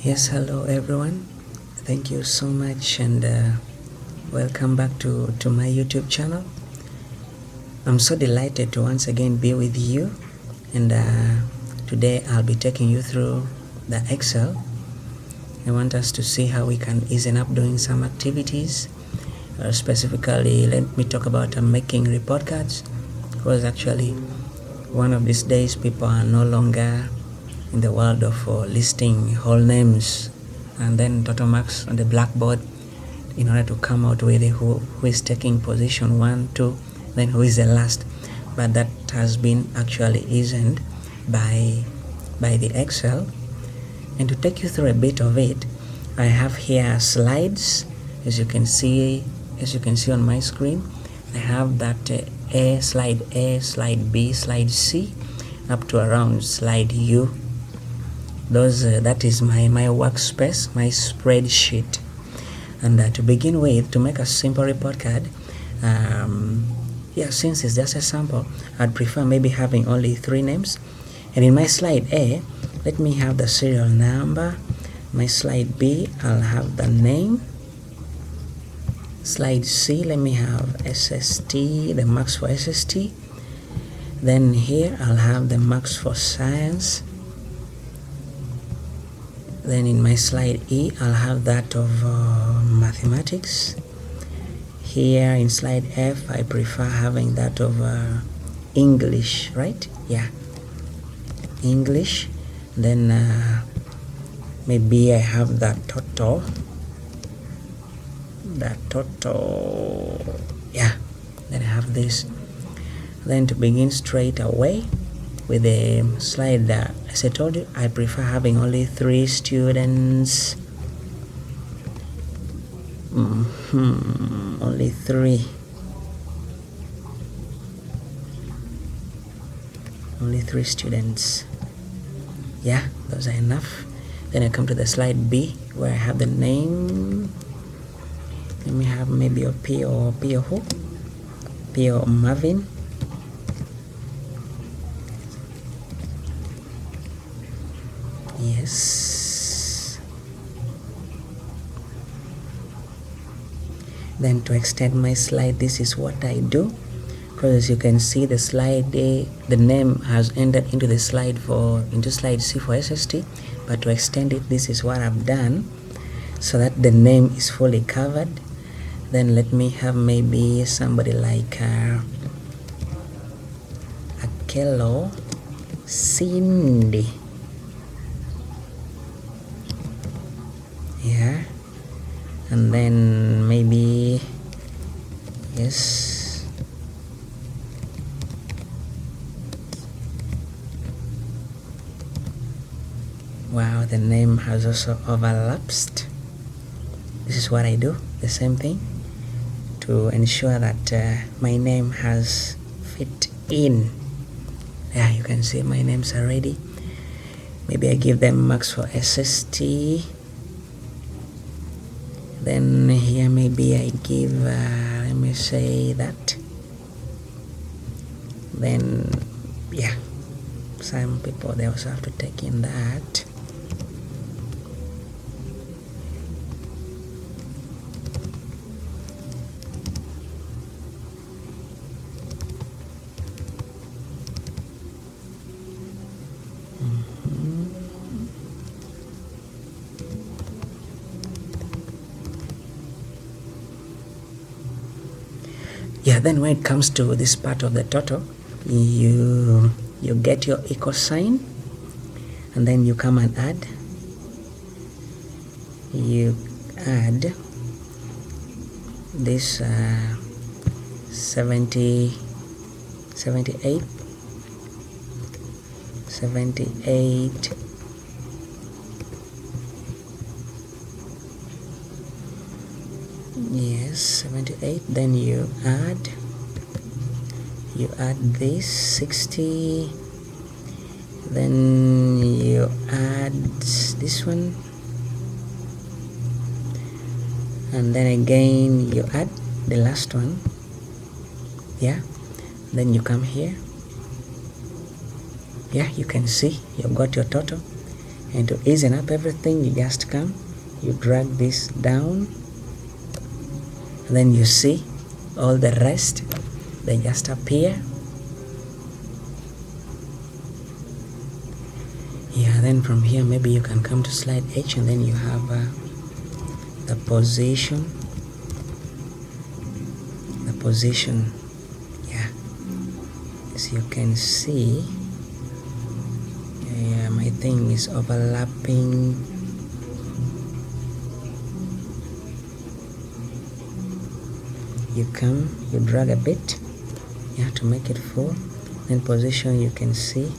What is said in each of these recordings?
Yes, hello everyone. Thank you so much and welcome back to my YouTube channel. I'm so delighted to once again be with you, and today I'll be taking you through the Excel. I want us to see how we can ease up doing some activities. Specifically, let me talk about making report cards, because actually one of these days people are no longer in the world of listing whole names and then total marks on the blackboard in order to come out with who is taking position 1, 2, then who is the last. But that has been actually eased by the Excel. And to take you through a bit of it, I have here slides, as you can see on my screen. I have that A, slide B, slide C, up to around slide U. That is my workspace, my spreadsheet. And to begin with, to make a simple report card, since it's just a sample, I'd prefer maybe having only 3 names. And in my slide A, let me have the serial number. My slide B, I'll have the name. Slide C, let me have SST, the marks for SST. Then here I'll have the marks for science. Then in my slide E, I'll have that of mathematics. Here in slide F, I prefer having that of English, right? Yeah, English. Then maybe I have that total. Yeah, then I have this. Then to begin straight away with the slide, as I told you, I prefer having only 3 students. Only 3. Only 3 students. Yeah, those are enough. Then I come to the slide B, where I have the name. Let me have maybe a P or who? P or Marvin. Yes. Then to extend my slide, this is what I do, because as you can see, the slide A, the name has entered into the slide into slide C for SST. But to extend it, this is what I've done, so that the name is fully covered. Then let me have maybe somebody like Akello Cindy. Yeah, and then maybe, yes, wow, the name has also overlapsed. This is what I do, the same thing, to ensure that my name has fit in. Yeah, you can see my names are ready. Maybe I give them marks for SST. Then here maybe I give, let me say that. Then, yeah, some people, they also have to take in that. Yeah, then when it comes to this part of the total, you get your equal sign, and then you come and add. You add this 78. Yes, 78. Then you add this 60. Then you add this one, and then again you add the last one. Yeah, then you come here. Yeah, you can see you've got your total. And to ease up everything, you just come, you drag this down, and then you see all the rest, they just appear. Yeah, then from here maybe you can come to slide H, and then you have the position. Yeah, as you can see, yeah, my thing is overlapping. You come, you drag a bit, yeah, to make it full. Then position, you can see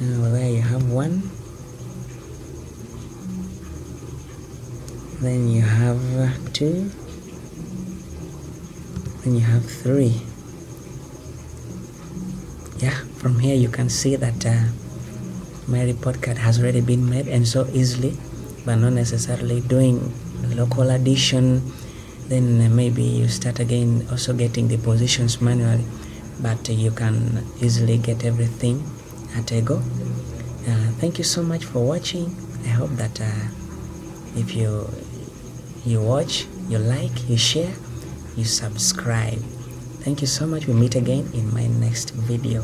now there you have one, then you have two, then you have three. Yeah, from here you can see that my report card has already been made, and so easily, but not necessarily doing local addition. Then maybe you start again also getting the positions manually, but you can easily get everything at a go. Thank you so much for watching. I hope that if you watch, you like, you share, you subscribe. Thank you so much. We meet again in my next video.